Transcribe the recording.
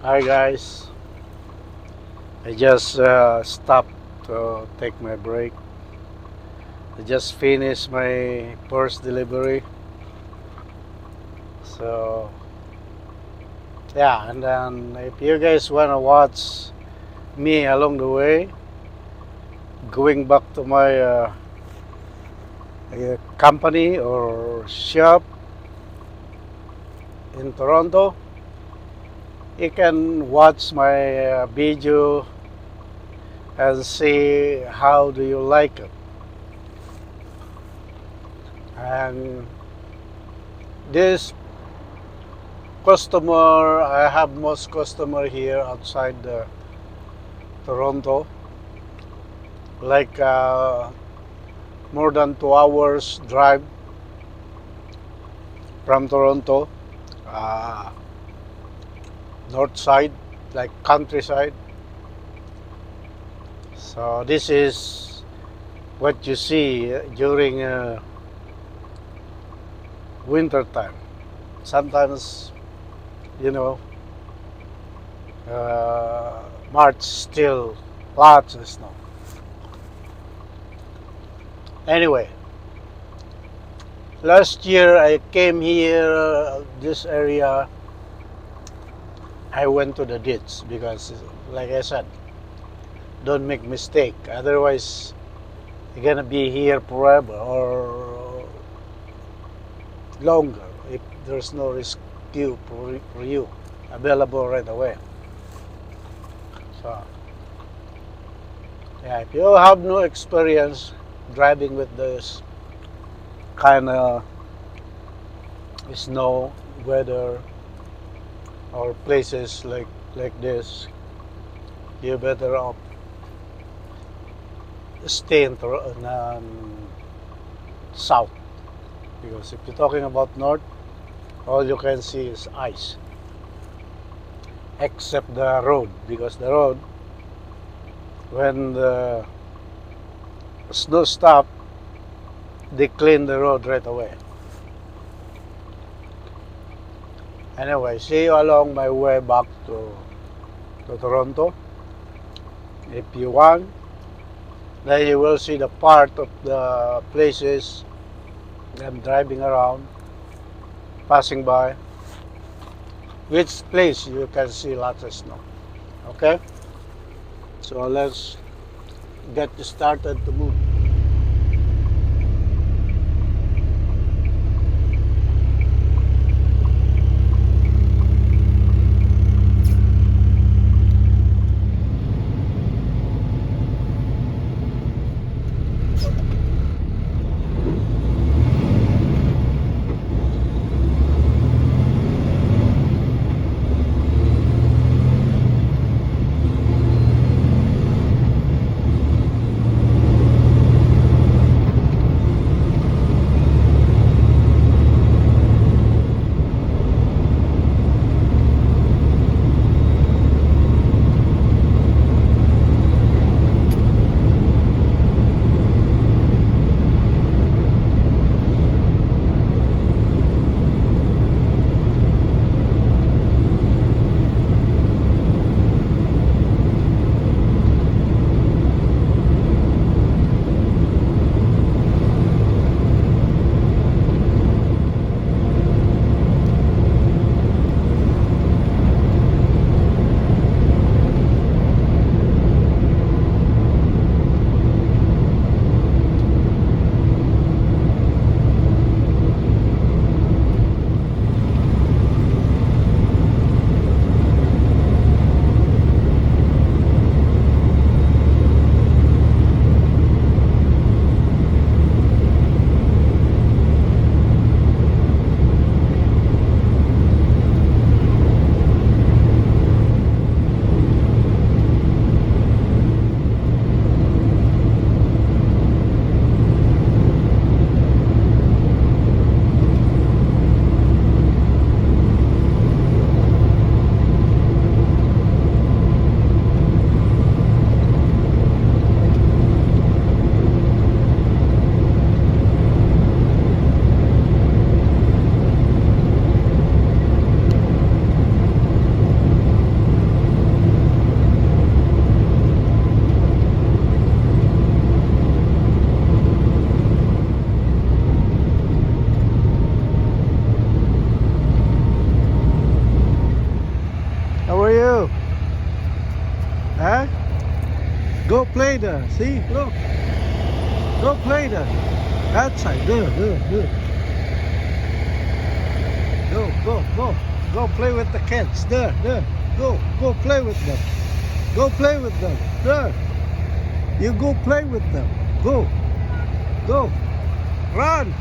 Hi guys, I just stopped to take my break. I just finished my first delivery. So yeah, and then if you guys wanna watch me along the way, going back to my company or shop in Toronto, you can watch my video and see how do you like it. And this customer, I have most customer here outside Toronto, like more than 2 hours drive from Toronto, uh, north side, like countryside. So this is what you see during winter time. Sometimes, you know, March still lots of snow. Anyway, last year I came here, this area. I went to the ditch because, like I said, don't make mistake. Otherwise, you're gonna be here forever or longer if there's no rescue for you available right away. So, yeah, if you have no experience driving with this kind of snow weather or places like this, you better off stay in south, because if you're talking about north, all you can see is ice, except the road, because the road, when the snow stop, they clean the road right away. Anyway, see you along my way back to Toronto. If you want, then you will see the part of the places I'm driving around, passing by, which place you can see lots of snow. Okay? So let's get started to move. Huh? Go play there. See, look. Go play there. Outside. There. Go play with the kids. There. Go play with them. Go play with them. There. You go play with them. Go. Run.